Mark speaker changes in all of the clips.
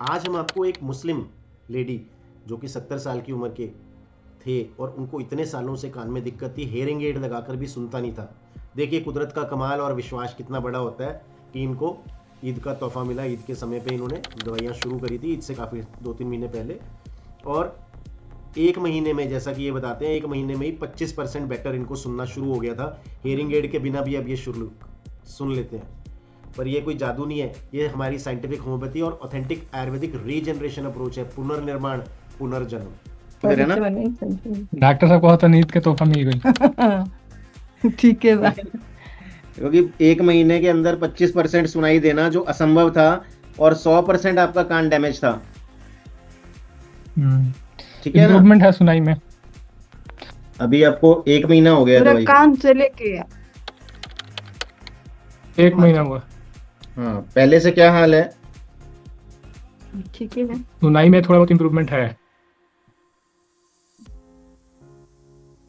Speaker 1: आज हम आपको एक मुस्लिम लेडी जो कि 70 साल की उम्र के थे और उनको इतने सालों से कान में दिक्कत थी, हेयरिंग एड लगाकर भी सुनता नहीं था। देखिए कुदरत का कमाल और विश्वास कितना बड़ा होता है कि इनको ईद का तोहफा मिला। ईद के समय पे इन्होंने दवाइयाँ शुरू करी थी, ईद से काफ़ी 2-3 महीने पहले, और एक महीने में, जैसा कि ये बताते हैं, एक महीने में ही 25% बेटर इनको सुनना शुरू हो गया था। हेयरिंग एड के बिना भी अब ये शुरू सुन लेते हैं। पर ये कोई जादू नहीं है, ये हमारी साइंटिफिक होम्योपैथी और ऑथेंटिक आयुर्वेदिक रीजनरेशन अप्रोच है, पुनर्निर्माण, पुनर्जन्म। है ना?
Speaker 2: डॉक्टर साहब को होता नींद के तोहफा मिल गई।
Speaker 3: ठीक है भाई।
Speaker 1: क्योंकि एक महीने के अंदर 25% सुनाई देना जो असंभव था, और 100% आपका कान डैमेज था। ठीक है ना?
Speaker 2: इम्प्रूवमेंट है सुनाई में।
Speaker 1: अभी आपको 1 महीना हो गया
Speaker 3: पूरा
Speaker 1: दवाई।
Speaker 3: कान से लेके
Speaker 2: 1 महीना हुआ।
Speaker 1: हाँ, पहले से क्या हाल है?
Speaker 3: ठीक है।
Speaker 2: सुनाई में थोड़ा बहुत इम्प्रूवमेंट है।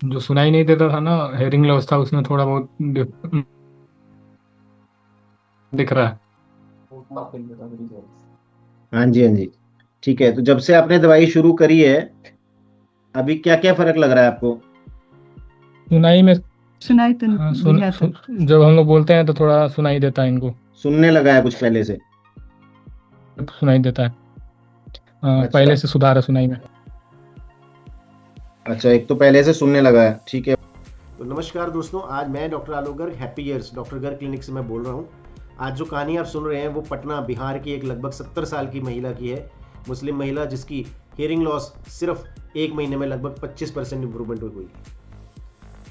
Speaker 2: जो सुनाई नहीं देता था ना, हेयरिंग लॉस था, उसमें थोड़ा बहुत दिख रहा है।
Speaker 1: हाँ जी, हाँ जी, ठीक है। तो जब से आपने दवाई शुरू करी है, अभी क्या क्या फर्क लग रहा है आपको?
Speaker 2: सुनाई में
Speaker 3: सुनाई तो
Speaker 2: हाँ,
Speaker 3: नहीं दिया था।
Speaker 2: जब हम लोग बोलते हैं तो थोड़ा सुनाई देता है इनको।
Speaker 1: सुनने लगा है कुछ पहले से?
Speaker 2: सुनाई देता है।
Speaker 1: अच्छा।
Speaker 2: पहले से सुधार है सुनाई में।
Speaker 1: अच्छा, एक तो पहले से सुनने लगा है, ठीक है। तो नमस्कार दोस्तों, आज मैं doctor Alok Garg, happy ears doctor Garg clinic से मैं बोल रहा हूँ। आज जो कहानी आप सुन रहे हैं वो पटना बिहार की एक लगभग 70 साल की महिला की है, मुस्लिम महिला, जिसकी हियरिंग लॉस सिर्फ 1 महीने में लगभग 25% इंप्रूवमेंट हुई।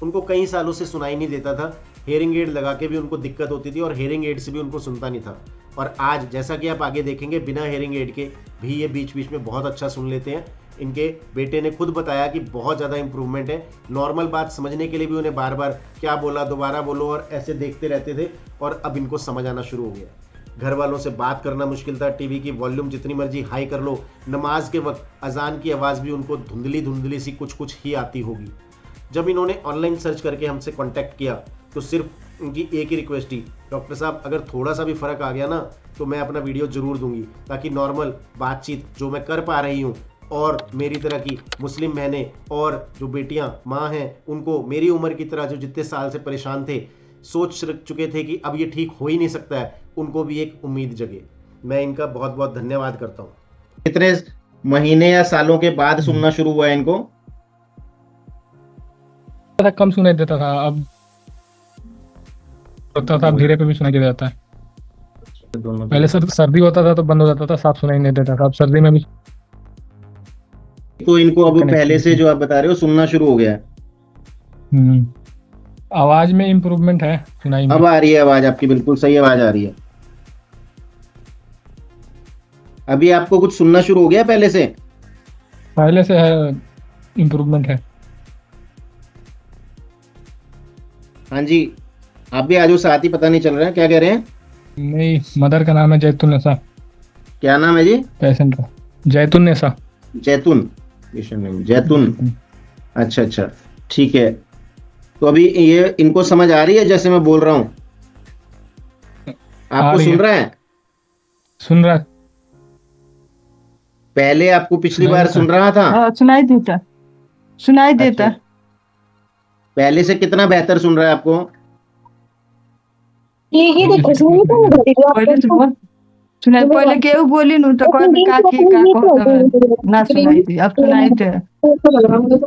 Speaker 1: उनको कई सालों से सुनाई नहीं देता था, हेयरिंग एड लगा के भी उनको दिक्कत होती थी और हेयरिंग एड से भी उनको सुनता नहीं था। और आज जैसा कि आप आगे देखेंगे, बिना हेयरिंग एड के भी ये बीच बीच में बहुत अच्छा सुन लेते हैं। इनके बेटे ने खुद बताया कि बहुत ज़्यादा इंप्रूवमेंट है। नॉर्मल बात समझने के लिए भी उन्हें बार बार क्या बोला, दोबारा बोलो, और ऐसे देखते रहते थे, और अब इनको समझ आना शुरू हो गया। घर वालों से बात करना मुश्किल था, टीवी की वॉल्यूम जितनी मर्जी हाई कर लो, नमाज के वक्त अजान की आवाज़ भी उनको धुंधली धुंधली सी कुछ कुछ ही आती होगी। जब इन्होंने ऑनलाइन सर्च करके हमसे कांटेक्ट किया तो सिर्फ उनकी एक ही रिक्वेस्ट थी, डॉक्टर साहब अगर थोड़ा सा भी फ़र्क आ गया ना तो मैं अपना वीडियो ज़रूर दूंगी, ताकि नॉर्मल बातचीत जो मैं कर पा रही हूँ और मेरी तरह की मुस्लिम बहनें और जो बेटियां माँ हैं, उनको मेरी उम्र की तरह जो जितने साल से परेशान थे, सोच चुके थे कि अब ये ठीक हो ही नहीं सकता है, उनको भी एक उम्मीद जगे। मैं इनका बहुत बहुत धन्यवाद करता हूँ। कितने महीने या सालों के बाद सुनना शुरू हुआ है इनको?
Speaker 2: कम सुनाई देता था, अब होता था, धीरे पे भी सुनाई दे जाता है। पहले सर्दी होता था तो बंद हो जाता था, साफ सुनाई नहीं देता था। अब सर्दी में भी
Speaker 1: तो इनको अब पहले से जो आप बता रहे हो सुनना शुरू हो गया है।
Speaker 2: आवाज में इम्प्रूवमेंट है, सुनाई में।
Speaker 1: अब आ रही है आवाज आपकी, बिल्कुल सही आवाज आ रही है। अभी आपको कुछ सुनना शुरू हो गया पहले से?
Speaker 2: पहले से है, इम्प्रूवमेंट है।
Speaker 1: हाँ जी, आप भी आजो, साथ ही पता नहीं चल रहा है क्या कह रहे हैं।
Speaker 2: नहीं, मदर का नाम है जैतुन्नेसा।
Speaker 1: क्या नाम है जी?
Speaker 2: पेशेंट का जैतुन्नेसा।
Speaker 1: जैतून, जैतून। अच्छा अच्छा, ठीक है। तो अभी ये इनको समझ आ रही है जैसे मैं बोल रहा हूँ? आपको सुन रहा है?
Speaker 2: सुन रहा है।
Speaker 1: पहले आपको पिछली बार सुन रहा था?
Speaker 3: हाँ, सुनाई देता।
Speaker 1: अच्छा। पहले से कितना बेहतर सुन रहा है आपको?
Speaker 3: ये देखो सुनाई पहले केहू बोली नु तो कोई में का ना सुनाई दी, अब सुनाई दे।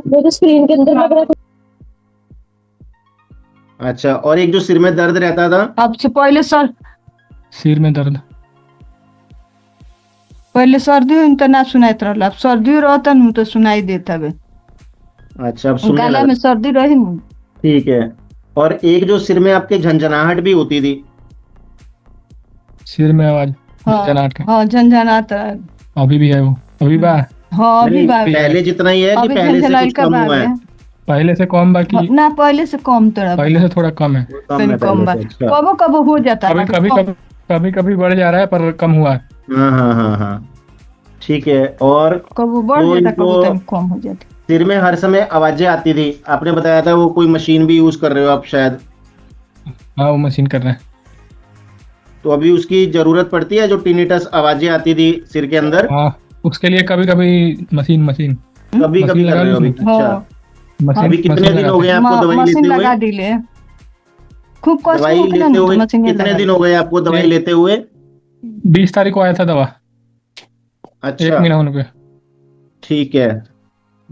Speaker 4: मेरे स्क्रीन के अंदर लग रहा है।
Speaker 1: अच्छा, और एक जो सिर में दर्द रहता था?
Speaker 3: अब से पहले
Speaker 2: सिर में दर्द,
Speaker 3: पहले सर्दी हुई तो ना सुनाई रहला, अब सर्दी रहता नु तो सुनाई देता बे।
Speaker 1: अच्छा, अब सुनने
Speaker 3: गला
Speaker 1: लगा।
Speaker 3: में सर्दी रही नु।
Speaker 1: ठीक है। और एक जो सिर में आपके झंझनाहट भी होती थी?
Speaker 2: सिर में आवाज, झंझनाहट।
Speaker 3: हाँ, झंझनाहट
Speaker 2: अभी भी है वो, अभी बा।
Speaker 3: हाँ, अभी
Speaker 1: पहले जितना ही है कि पहले से कुछ कम हुआ है?
Speaker 2: पहले से कम, बाकी
Speaker 3: ना पहले से कम,
Speaker 2: पहले से थोड़ा कम है।
Speaker 3: कबो कबो हो जाता है,
Speaker 2: कभी कभी बढ़ जा रहा है, पर कम हुआ है।
Speaker 1: हाँ, ठीक है। और
Speaker 3: कबो बढ़ जाता, कबो कम हो जाता।
Speaker 1: सिर में हर समय आवाजें आती थी, आपने बताया था वो कोई मशीन भी यूज कर रहे हो आप शायद?
Speaker 2: हाँ, वो मशीन कर रहे हैं।
Speaker 1: तो अभी उसकी जरूरत पड़ती है, जो टिनिटस आवाजें आती थी सिर के अंदर,
Speaker 2: हाँ उसके लिए कभी कभी मशीन
Speaker 1: कभी कभी कर रहे हो अभी? अच्छा,
Speaker 2: मशीन
Speaker 1: अभी कितने दिन हो गए आपको दवाई
Speaker 3: मशीन
Speaker 1: लेते
Speaker 3: लगा
Speaker 1: हुए?
Speaker 3: दिले खूब कष्ट
Speaker 1: दवाई
Speaker 3: हो गया
Speaker 1: लेते
Speaker 3: ना,
Speaker 1: हुए
Speaker 3: तो मशीन
Speaker 1: कितने
Speaker 3: लगा
Speaker 1: दिन हो गए आपको दवाई
Speaker 2: एक-
Speaker 1: लेते हुए?
Speaker 2: 20 तारीख को आया था दवा, 1
Speaker 1: अच्छा,
Speaker 2: महीना होने पे।
Speaker 1: ठीक है,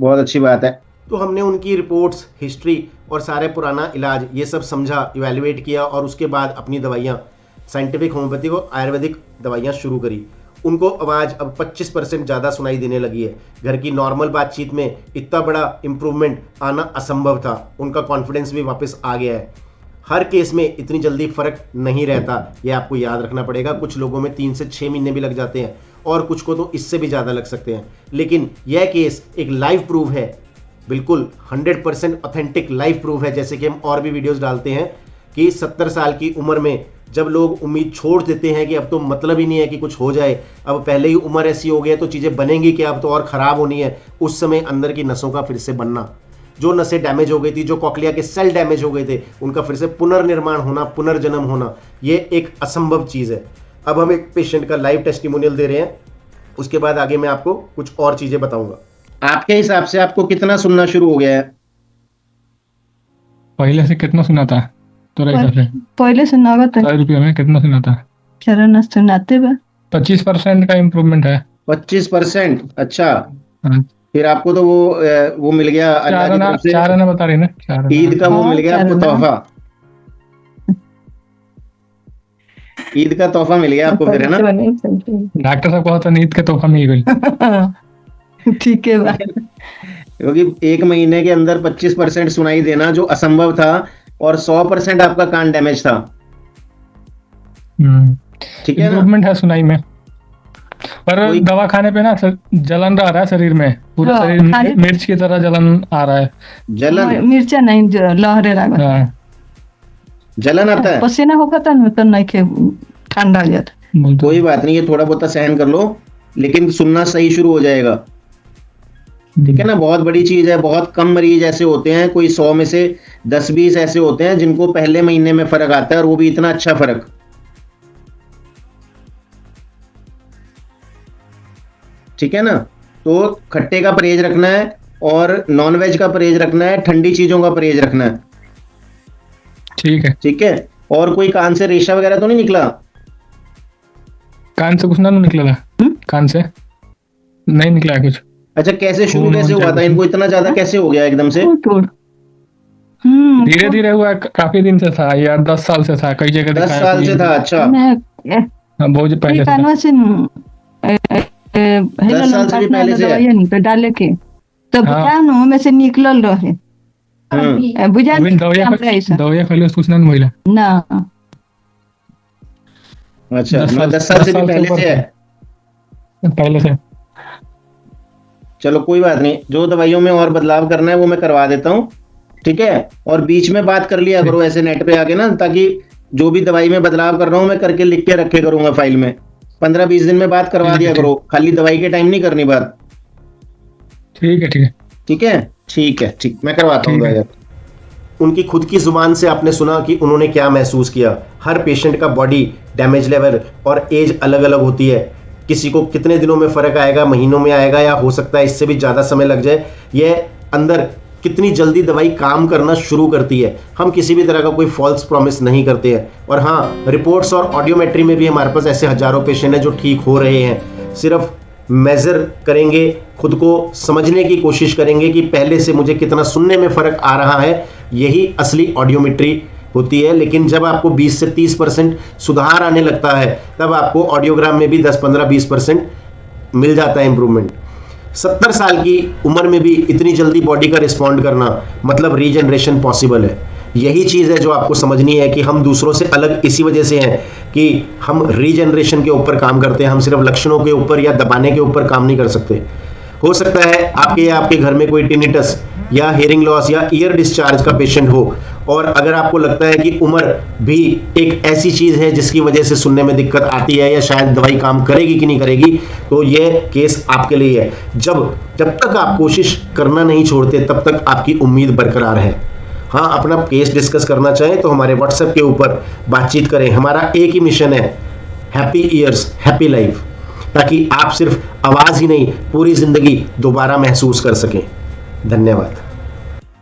Speaker 1: बहुत अच्छी बात है। तो हमने उनकी रिपोर्ट्स, हिस्ट्री और सारे पुराना इलाज ये सब समझा, इवैल्यूएट किया और उसके बाद अपनी दवाइयाँ, साइंटिफिक होम्योपैथिक और आयुर्वेदिक दवाइयाँ शुरू करी। उनको आवाज़ अब 25% ज़्यादा सुनाई देने लगी है। घर की नॉर्मल बातचीत में इतना बड़ा इम्प्रूवमेंट आना असंभव था। उनका कॉन्फिडेंस भी वापस आ गया है। हर केस में इतनी जल्दी फर्क नहीं रहता, ये आपको याद रखना पड़ेगा। कुछ लोगों में 3 से 6 महीने भी लग जाते हैं और कुछ को तो इससे भी ज़्यादा लग सकते हैं। लेकिन यह केस एक लाइव प्रूफ है, बिल्कुल 100% ऑथेंटिक लाइव प्रूफ है। जैसे कि हम और भी वीडियोस डालते हैं कि 70 साल की उम्र में जब लोग उम्मीद छोड़ देते हैं कि अब तो मतलब ही नहीं है कि कुछ हो जाए, अब पहले ही उम्र ऐसी हो गई है तो चीज़ें बनेंगी क्या, अब तो और ख़राब होनी है, उस समय अंदर की नसों का फिर से बनना, जो नसें डैमेज हो गई थी, जो कॉकलिया के सेल डैमेज हो गए थे, उनका फिर से पुनर्निर्माण होना, पुनर्जन्म होना, ये एक असंभव चीज़ है। अब हम एक पेशेंट का लाइव टेस्टिमोनियल दे रहे हैं, उसके बाद आगे मैं आपको कुछ और चीज़ें बताऊंगा। आपके हिसाब से आपको कितना सुनना शुरू हो गया है?
Speaker 2: पहले से कितना सुना था तो हिसाब से?
Speaker 3: पहले से नगद
Speaker 2: 100 रुपये में कितना सुना था?
Speaker 3: चरण सुनाते बा
Speaker 2: 25% का इम्प्रूवमेंट है।
Speaker 1: 25%? अच्छा,
Speaker 2: हाँ,
Speaker 1: फिर आपको तो वो मिल गया अल्लाह की तरफ से,
Speaker 2: 4 आना बता रही ना, 4 आना।
Speaker 1: ईद का वो
Speaker 3: हाँ,
Speaker 1: मिल गया आपको
Speaker 3: 4 आना।
Speaker 1: तोहफा, ईद का तोहफा मिल गया आपको फिर, है ना?
Speaker 2: डॉक्टर साहब को तो नींद के तोहफा मिल गई।
Speaker 3: ठीक है बा।
Speaker 1: क्योंकि 1 महीने के अंदर 25% सुनाई देना जो असंभव था, और 100% आपका कान डैमेज था, ठीक है ना?
Speaker 2: इम्प्रूवमेंट है सुनाई में, पर
Speaker 1: कोई-
Speaker 2: दवा खाने पे ना जलन आ रहा है शरीर में, पूरा
Speaker 3: हाँ,
Speaker 2: शरीर
Speaker 3: खाने-
Speaker 2: मिर्च की तरह जलन आ रहा है।
Speaker 1: जलन
Speaker 3: मिर्चा नहीं जो लहरे लगा
Speaker 2: हाँ,
Speaker 1: जलन आता है?
Speaker 3: पसीना होगा तो नहीं खे ठंडा हो जाता।
Speaker 2: बोलते
Speaker 1: कोई बात नहीं, ये थोड़ा बहुत सहन कर लो, लेकिन सुनना सही शुरू हो जाएगा, ठीक है ना? बहुत बड़ी चीज है। बहुत कम मरीज ऐसे होते हैं, कोई 100 में से 10-20 ऐसे होते हैं जिनको पहले महीने में फर्क आता है, और वो भी इतना अच्छा फर्क। ठीक है ना? तो खट्टे का परहेज रखना है, और नॉनवेज का परहेज रखना है, ठंडी चीजों का परहेज रखना है,
Speaker 2: ठीक है।
Speaker 1: ठीक है? और कोई कान से रेशा वगैरह तो नहीं निकला?
Speaker 2: कान से कुछ ना निकला था? कान से नहीं निकला है कुछ।
Speaker 1: अच्छा, कैसे शुरू
Speaker 2: खून
Speaker 1: कैसे हुआ था? इनको इतना ज्यादा कैसे हो गया एकदम से?
Speaker 2: धीरे धीरे हुआ, काफी दिन से था यार, 10 साल से था, कई जगह
Speaker 1: 10
Speaker 2: दिखाया
Speaker 1: साल से
Speaker 2: कोई-
Speaker 1: था? अच्छा,
Speaker 2: हाँ, बहुत पहले से था।
Speaker 3: कानवा से
Speaker 1: 10 साल से भी पहले से है?
Speaker 3: दवाइयाँ नहीं तो डाले के तब
Speaker 2: हाँ।
Speaker 3: बुझा न में से निकलल रहे, बुझा
Speaker 2: अभी दवाइयाँ पहले कुछ ना महिला।
Speaker 3: ना
Speaker 1: अच्छा,
Speaker 2: 10
Speaker 1: मतलब
Speaker 2: साल
Speaker 1: 10 साल से भी
Speaker 2: ऊपर
Speaker 1: पहले से है?
Speaker 2: पहले से।
Speaker 1: चलो कोई बात नहीं, जो दवाइयों में और बदलाव करना है वो मैं करवा देता हूँ, ठीक है? और बीच में बात कर लिया करो ऐसे नेट पे आके ना, ताकि जो भी दवाई में बदलाव कर रहा हूँ मैं करके लिख के रखे करूंगा फाइल में। 15-20 दिन में बात करवा
Speaker 2: ठीक है,
Speaker 1: दिया
Speaker 2: ठीक।
Speaker 1: करो, खाली दवाई के टाइम नहीं करनी बात,
Speaker 2: ठीक है, ठीक है।
Speaker 1: ठीक है? ठीक है, ठीक, मैं करवाता हूँ
Speaker 2: ठीक है।
Speaker 1: दवाई। उनकी खुद की जुबान से आपने सुना कि उन्होंने क्या महसूस किया। हर पेशेंट का बॉडी डैमेज लेवल और एज अलग अलग होती है, किसी को कितने दिनों में फर्क आएगा, महीनों में आएगा, या हो सकता है इससे भी ज़्यादा समय लग जाए। यह अंदर कितनी जल्दी दवाई काम करना शुरू करती है। हम किसी भी तरह का कोई फॉल्स प्रॉमिस नहीं करते हैं। और हाँ, रिपोर्ट्स और ऑडियोमेट्री में भी हमारे पास ऐसे हजारों पेशेंट हैं जो ठीक हो रहे हैं। सिर्फ मेज़र करेंगे, खुद को समझने की कोशिश करेंगे कि पहले से मुझे कितना सुनने में फ़र्क आ रहा है, यही असली ऑडियोमेट्री होती है। लेकिन जब आपको 20 से 30% सुधार आने लगता है, तब आपको ऑडियोग्राम में भी 10-15-20% मिल जाता है इम्प्रूवमेंट। 70 साल की उम्र में भी इतनी जल्दी बॉडी का रिस्पॉन्ड करना मतलब रीजनरेशन पॉसिबल है। यही चीज़ है जो आपको समझनी है कि हम दूसरों से अलग इसी वजह से हैं कि हम रीजनरेशन के ऊपर काम करते हैं। हम सिर्फ लक्षणों के ऊपर या दबाने के ऊपर काम नहीं कर सकते। हो सकता है आपके घर में कोई टिनिटस या हेयरिंग लॉस या ईयर डिस्चार्ज का पेशेंट हो, और अगर आपको लगता है कि उम्र भी एक ऐसी चीज़ है जिसकी वजह से सुनने में दिक्कत आती है या शायद दवाई काम करेगी कि नहीं करेगी, तो ये केस आपके लिए है। जब तक आप कोशिश करना नहीं छोड़ते, तब तक आपकी उम्मीद बरकरार है। हाँ, अपना केस डिस्कस करना चाहें तो हमारे व्हाट्सएप के ऊपर बातचीत करें। हमारा एक ही मिशन है, हैप्पी ईयर्स हैप्पी लाइफ, ताकि आप सिर्फ आवाज़ ही नहीं पूरी ज़िंदगी दोबारा महसूस कर सकें। धन्यवाद।